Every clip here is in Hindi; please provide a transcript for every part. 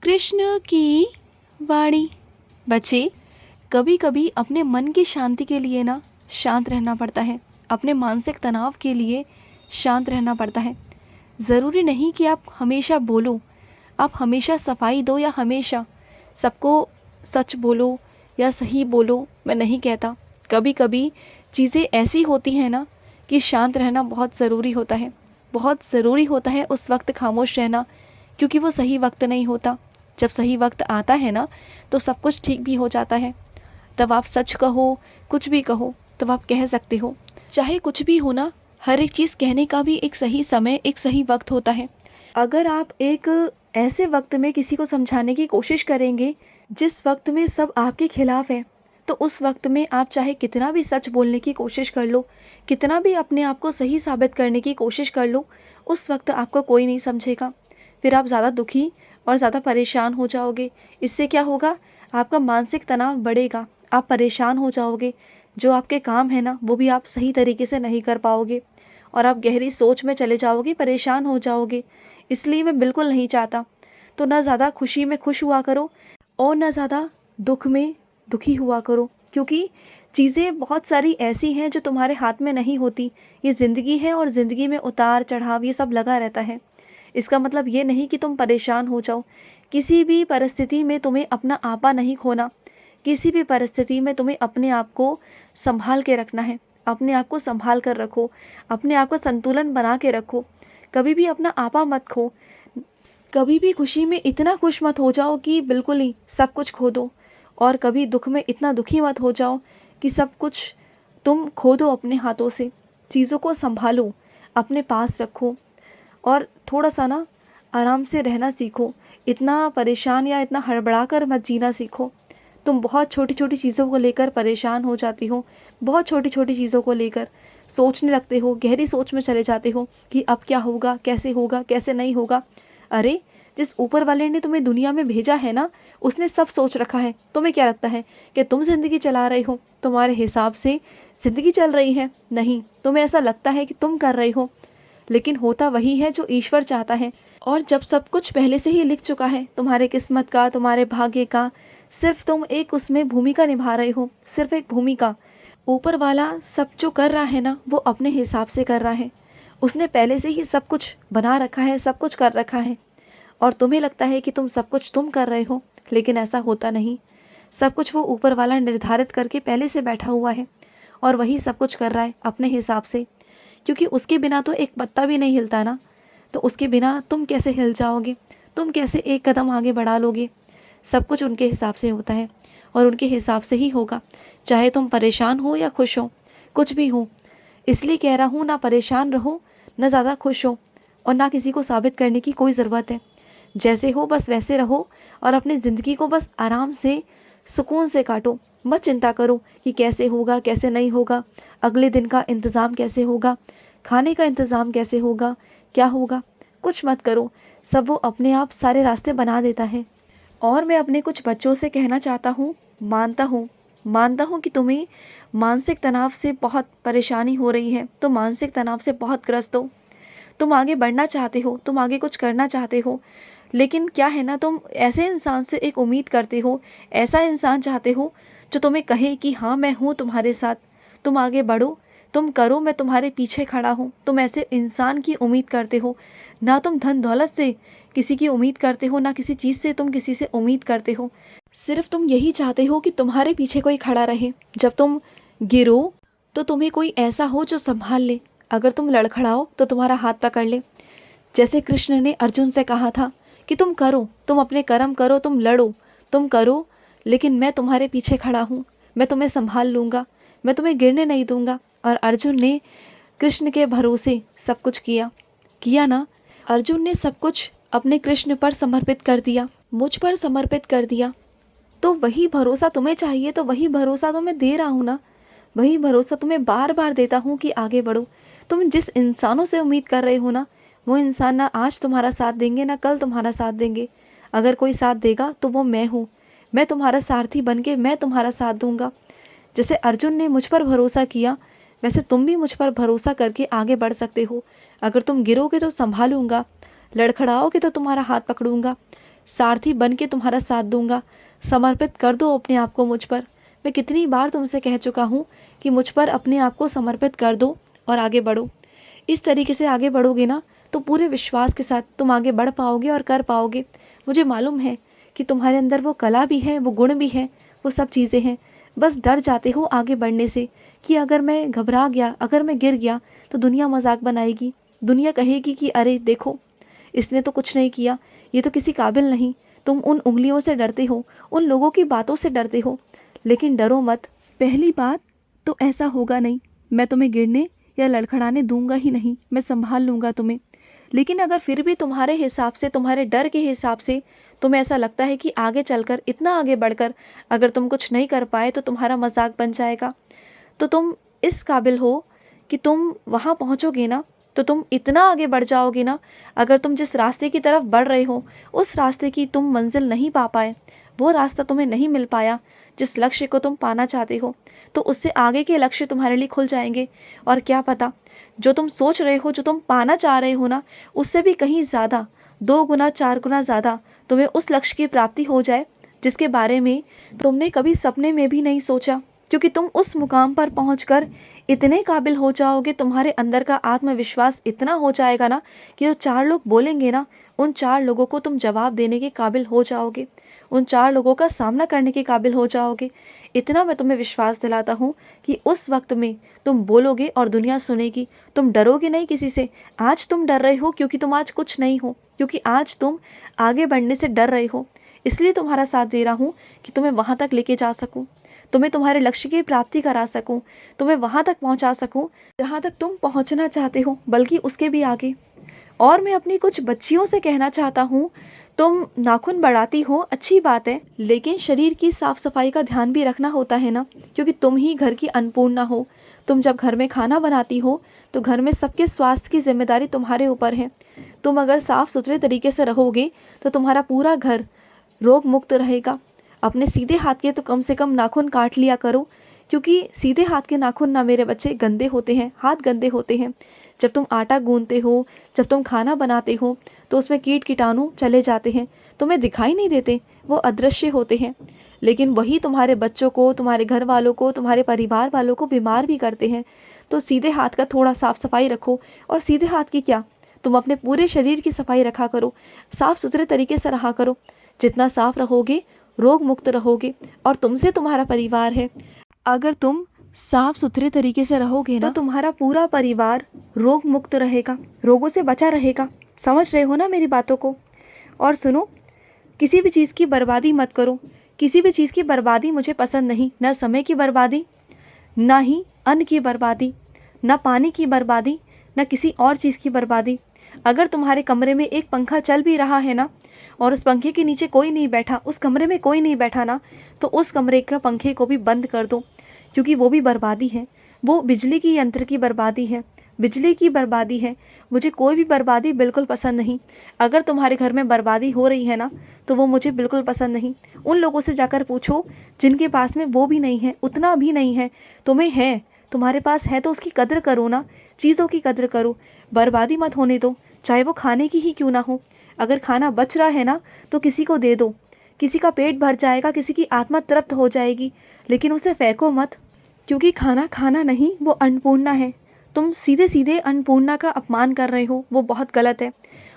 कृष्ण की वाणी। बच्चे, कभी कभी अपने मन की शांति के लिए ना शांत रहना पड़ता है, अपने मानसिक तनाव के लिए शांत रहना पड़ता है। ज़रूरी नहीं कि आप हमेशा बोलो, आप हमेशा सफाई दो या हमेशा सबको सच बोलो या सही बोलो। मैं नहीं कहता, कभी कभी चीज़ें ऐसी होती हैं ना कि शांत रहना बहुत ज़रूरी होता है। बहुत ज़रूरी होता है उस वक्त खामोश रहना, क्योंकि वो सही वक्त नहीं होता। जब सही वक्त आता है ना तो सब कुछ ठीक भी हो जाता है। तब आप सच कहो, कुछ भी कहो, तब आप कह सकते हो। चाहे कुछ भी हो ना, हर एक चीज़ कहने का भी एक सही समय, एक सही वक्त होता है। अगर आप एक ऐसे वक्त में किसी को समझाने की कोशिश करेंगे जिस वक्त में सब आपके खिलाफ है, तो उस वक्त में आप चाहे कितना भी सच बोलने की कोशिश कर लो, कितना भी अपने आप को सही साबित करने की कोशिश कर लो, उस वक्त आपको कोई नहीं समझेगा। फिर आप ज़्यादा दुखी और ज़्यादा परेशान हो जाओगे। इससे क्या होगा, आपका मानसिक तनाव बढ़ेगा, आप परेशान हो जाओगे। जो आपके काम है ना वो भी आप सही तरीके से नहीं कर पाओगे और आप गहरी सोच में चले जाओगे, परेशान हो जाओगे। इसलिए मैं बिल्कुल नहीं चाहता। तो ना ज़्यादा खुशी में खुश हुआ करो और ना ज़्यादा दुख में दुखी हुआ करो, क्योंकि चीज़ें बहुत सारी ऐसी हैं जो तुम्हारे हाथ में नहीं होती। ये ज़िंदगी है और ज़िंदगी में उतार चढ़ाव ये सब लगा रहता है। इसका मतलब ये नहीं कि तुम परेशान हो जाओ। किसी भी परिस्थिति में तुम्हें अपना आपा नहीं खोना। किसी भी परिस्थिति में तुम्हें अपने आप को संभाल के रखना है। अपने आप को संभाल कर रखो, अपने आप का संतुलन बना के रखो। कभी भी अपना आपा मत खो। कभी भी खुशी में इतना खुश मत हो जाओ कि बिल्कुल ही सब कुछ खो दो, और कभी दुख में इतना दुखी मत हो जाओ कि सब कुछ तुम खो दो अपने हाथों से। चीज़ों को संभालो, अपने पास रखो और थोड़ा सा ना आराम से रहना सीखो। इतना परेशान या इतना हड़बड़ा कर मत जीना सीखो। तुम बहुत छोटी छोटी चीज़ों को लेकर परेशान हो जाती हो, बहुत छोटी छोटी चीज़ों को लेकर सोचने लगते हो, गहरी सोच में चले जाते हो कि अब क्या होगा, कैसे नहीं होगा। अरे, जिस ऊपर वाले ने तुम्हें दुनिया में भेजा है ना, उसने सब सोच रखा है। तुम्हें क्या लगता है कि तुम ज़िंदगी चला रहे हो, तुम्हारे हिसाब से ज़िंदगी चल रही है? नहीं, तुम्हें ऐसा लगता है कि तुम कर रहे हो, लेकिन होता वही है जो ईश्वर चाहता है। और जब सब कुछ पहले से ही लिख चुका है, तुम्हारे किस्मत का, तुम्हारे भाग्य का, सिर्फ तुम एक उसमें भूमिका निभा रहे हो, सिर्फ एक भूमिका। ऊपर वाला सब जो कर रहा है ना वो अपने हिसाब से कर रहा है। उसने पहले से ही सब कुछ बना रखा है, सब कुछ कर रखा है। और तुम्हें लगता है कि तुम सब कुछ तुम कर रहे हो, लेकिन ऐसा होता नहीं। सब कुछ वो ऊपर वाला निर्धारित करके पहले से बैठा हुआ है और वही सब कुछ कर रहा है अपने हिसाब से। क्योंकि उसके बिना तो एक पत्ता भी नहीं हिलता ना, तो उसके बिना तुम कैसे हिल जाओगे, तुम कैसे एक कदम आगे बढ़ा लोगे? सब कुछ उनके हिसाब से होता है और उनके हिसाब से ही होगा, चाहे तुम परेशान हो या खुश हो, कुछ भी हो। इसलिए कह रहा हूँ, ना परेशान रहो, ना ज़्यादा खुश हो, और ना किसी को साबित करने की कोई ज़रूरत है। जैसे हो बस वैसे रहो और अपनी ज़िंदगी को बस आराम से, सुकून से काटो। मत चिंता करो कि कैसे होगा, कैसे नहीं होगा, अगले दिन का इंतज़ाम कैसे होगा, खाने का इंतज़ाम कैसे होगा, क्या होगा। कुछ मत करो, सब वो अपने आप सारे रास्ते बना देता है। और मैं अपने कुछ बच्चों से कहना चाहता हूँ, मानता हूँ कि तुम्हें मानसिक तनाव से बहुत परेशानी हो रही है, तो मानसिक तनाव से बहुत ग्रस्त हो। तुम आगे बढ़ना चाहते हो, तुम आगे कुछ करना चाहते हो, लेकिन क्या है ना, तुम ऐसे इंसान से एक उम्मीद करते हो, ऐसा इंसान चाहते हो जो तुम्हें कहे कि हाँ मैं हूँ तुम्हारे साथ, तुम आगे बढ़ो, तुम करो, मैं तुम्हारे पीछे खड़ा हूँ। तुम ऐसे इंसान की उम्मीद करते हो। ना तुम धन दौलत से किसी की उम्मीद करते हो, ना किसी चीज़ से तुम किसी से उम्मीद करते हो। सिर्फ तुम यही चाहते हो कि तुम्हारे पीछे कोई खड़ा रहे। जब तुम गिरो तो तुम्हें कोई ऐसा हो जो संभाल ले। अगर तुम लड़खड़ाओ तो तुम्हारा हाथ पकड़ ले। जैसे कृष्ण ने अर्जुन से कहा था कि तुम करो, तुम अपने कर्म करो, तुम लड़ो, तुम करो, लेकिन मैं तुम्हारे पीछे खड़ा हूँ, मैं तुम्हें संभाल लूँगा, मैं तुम्हें गिरने नहीं दूँगा। और अर्जुन ने कृष्ण के भरोसे सब कुछ किया, किया ना। अर्जुन ने सब कुछ अपने कृष्ण पर समर्पित कर दिया, मुझ पर समर्पित कर दिया। तो वही भरोसा तुम्हें चाहिए, तो वही भरोसा तो मैं दे रहा हूँ ना, वही भरोसा तुम्हें बार बार देता हूँ कि आगे बढ़ो। तुम जिस इंसानों से उम्मीद कर रहे हो ना, वो इंसान ना आज तुम्हारा साथ देंगे, ना कल तुम्हारा साथ देंगे। अगर कोई साथ देगा तो वो मैं हूँ। मैं तुम्हारा सारथी बन के मैं तुम्हारा साथ दूंगा। जैसे अर्जुन ने मुझ पर भरोसा किया, वैसे तुम भी मुझ पर भरोसा करके आगे बढ़ सकते हो। अगर तुम गिरोगे तो संभालूंगा, लड़खड़ाओगे तो तुम्हारा हाथ पकड़ूंगा, सारथी बन के तुम्हारा साथ दूंगा। समर्पित कर दो अपने आप को मुझ पर। मैं कितनी बार तुमसे कह चुका हूँ कि मुझ पर अपने आप को समर्पित कर दो और आगे बढ़ो। इस तरीके से आगे बढ़ोगे ना तो पूरे विश्वास के साथ तुम आगे बढ़ पाओगे और कर पाओगे। मुझे मालूम है कि तुम्हारे अंदर वो कला भी है, वो गुण भी है, वो सब चीज़ें हैं। बस डर जाते हो आगे बढ़ने से कि अगर मैं घबरा गया, अगर मैं गिर गया तो दुनिया मजाक बनाएगी, दुनिया कहेगी कि अरे देखो इसने तो कुछ नहीं किया, ये तो किसी काबिल नहीं। तुम उन उंगलियों से डरते हो, उन लोगों की बातों से डरते हो। लेकिन डरो मत। पहली बात तो ऐसा होगा नहीं, मैं तुम्हें गिरने या लड़खड़ाने दूंगा ही नहीं, मैं संभाल लूँगा तुम्हें। लेकिन अगर फिर भी तुम्हारे हिसाब से, तुम्हारे डर के हिसाब से तुम्हें ऐसा लगता है कि आगे चलकर, इतना आगे बढ़कर अगर तुम कुछ नहीं कर पाए तो तुम्हारा मजाक बन जाएगा, तो तुम इस काबिल हो कि तुम वहाँ पहुँचोगे ना तो तुम इतना आगे बढ़ जाओगे ना, अगर तुम जिस रास्ते की तरफ बढ़ रहे हो उस रास्ते की तुम मंजिल नहीं पा पाए, वो रास्ता तुम्हें नहीं मिल पाया जिस लक्ष्य को तुम पाना चाहते हो, तो उससे आगे के लक्ष्य तुम्हारे लिए खुल जाएंगे। और क्या पता जो तुम सोच रहे हो, जो तुम पाना चाह रहे हो ना, उससे भी कहीं ज़्यादा, 2 गुना 4 गुना ज़्यादा तुम्हें उस लक्ष्य की प्राप्ति हो जाए जिसके बारे में तुमने कभी सपने में भी नहीं सोचा। क्योंकि तुम उस मुकाम पर पहुंचकर इतने काबिल हो जाओगे, तुम्हारे अंदर का आत्मविश्वास इतना हो जाएगा ना कि जो 4 लोग बोलेंगे ना, उन 4 लोगों को तुम जवाब देने के काबिल हो जाओगे, उन 4 लोगों का सामना करने के काबिल हो जाओगे। इतना मैं तुम्हें विश्वास दिलाता हूँ कि उस वक्त में तुम बोलोगे और दुनिया सुनेगी। तुम डरोगे नहीं किसी से। आज तुम डर रहे हो क्योंकि तुम आज कुछ नहीं हो, क्योंकि आज तुम आगे बढ़ने से डर रहे हो। इसलिए तुम्हारा साथ दे रहा हूँ कि तुम्हें वहाँ तक लेके जा सकूँ, तुम्हें तुम्हारे लक्ष्य की प्राप्ति करा सकूं, तुम्हें वहां तक पहुंचा सकूं जहां तक तुम पहुंचना चाहते हो, बल्कि उसके भी आगे। और मैं अपनी कुछ बच्चियों से कहना चाहता हूं, तुम नाखून बढ़ाती हो, अच्छी बात है, लेकिन शरीर की साफ सफाई का ध्यान भी रखना होता है ना, क्योंकि तुम ही घर की अन्नपूर्णा हो। तुम जब घर में खाना बनाती हो तो घर में सबके स्वास्थ्य की जिम्मेदारी तुम्हारे ऊपर है। तुम अगर साफ सुथरे तरीके से रहोगे तो तुम्हारा पूरा घर रोग मुक्त रहेगा। अपने सीधे हाथ के तो कम से कम नाखून काट लिया करो, क्योंकि सीधे हाथ के नाखून ना मेरे बच्चे गंदे होते हैं, हाथ गंदे होते हैं। जब तुम आटा गूंथते हो, जब तुम खाना बनाते हो तो उसमें कीट कीटाणु चले जाते हैं, तुम्हें दिखाई नहीं देते, वो अदृश्य होते हैं, लेकिन वही तुम्हारे बच्चों को, तुम्हारे घर वालों को, तुम्हारे परिवार वालों को बीमार भी करते हैं। तो सीधे हाथ का थोड़ा साफ सफाई रखो। और सीधे हाथ की क्या, तुम अपने पूरे शरीर की सफाई रखा करो, साफ सुथरे तरीके से रहा करो। जितना साफ रहोगे रोग मुक्त रहोगे, और तुमसे तुम्हारा परिवार है। अगर तुम साफ सुथरे तरीके से रहोगे ना तो तुम्हारा पूरा परिवार रोग मुक्त रहेगा, रोगों से बचा रहेगा। समझ रहे हो ना मेरी बातों को? और सुनो, किसी भी चीज़ की बर्बादी मत करो। किसी भी चीज़ की बर्बादी मुझे पसंद नहीं, ना समय की बर्बादी, ना ही अन्न की बर्बादी, ना पानी की बर्बादी, ना किसी और चीज़ की बर्बादी। अगर तुम्हारे कमरे में एक पंखा चल भी रहा है ना और उस पंखे के नीचे कोई नहीं बैठा, उस कमरे में कोई नहीं बैठा ना, तो उस कमरे का पंखे को भी बंद कर दो, क्योंकि वो भी बर्बादी है। वो बिजली की यंत्र की बर्बादी है, बिजली की बर्बादी है। मुझे कोई भी बर्बादी बिल्कुल पसंद नहीं। अगर तुम्हारे घर में बर्बादी हो रही है ना तो वो मुझे बिल्कुल पसंद नहीं। उन लोगों से जाकर पूछो जिनके पास में वो भी नहीं है, उतना भी नहीं है। तुम्हें है, तुम्हारे पास है तो उसकी कदर करो ना, चीज़ों की कदर करो, बर्बादी मत होने दो, चाहे वो खाने की ही क्यों ना हो। अगर खाना बच रहा है ना तो किसी को दे दो, किसी का पेट भर जाएगा, किसी की आत्मा तृप्त हो जाएगी, लेकिन उसे फेंको मत, क्योंकि खाना खाना नहीं, वो अन्नपूर्णा है। तुम सीधे सीधे अन्नपूर्णा का अपमान कर रहे हो, वो बहुत गलत है।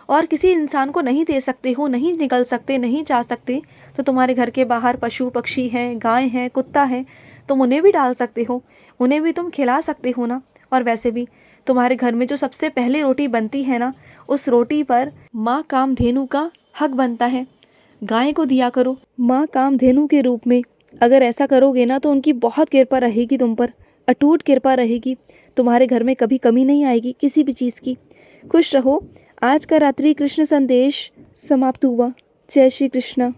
और किसी इंसान को नहीं दे सकते हो, नहीं निकल सकते, नहीं जा सकते, तो तुम्हारे घर के बाहर पशु पक्षी हैं, गाय हैं, कुत्ता है, तुम उन्हें भी डाल सकते हो, उन्हें भी तुम खिला सकते हो ना। और वैसे भी तुम्हारे घर में जो सबसे पहले रोटी बनती है ना, उस रोटी पर माँ कामधेनु का हक बनता है। गाय को दिया करो माँ कामधेनु के रूप में। अगर ऐसा करोगे ना तो उनकी बहुत कृपा रहेगी तुम पर, अटूट कृपा रहेगी। तुम्हारे घर में कभी कमी नहीं आएगी किसी भी चीज़ की। खुश रहो। आज का रात्रि कृष्ण संदेश समाप्त हुआ। जय श्री कृष्ण।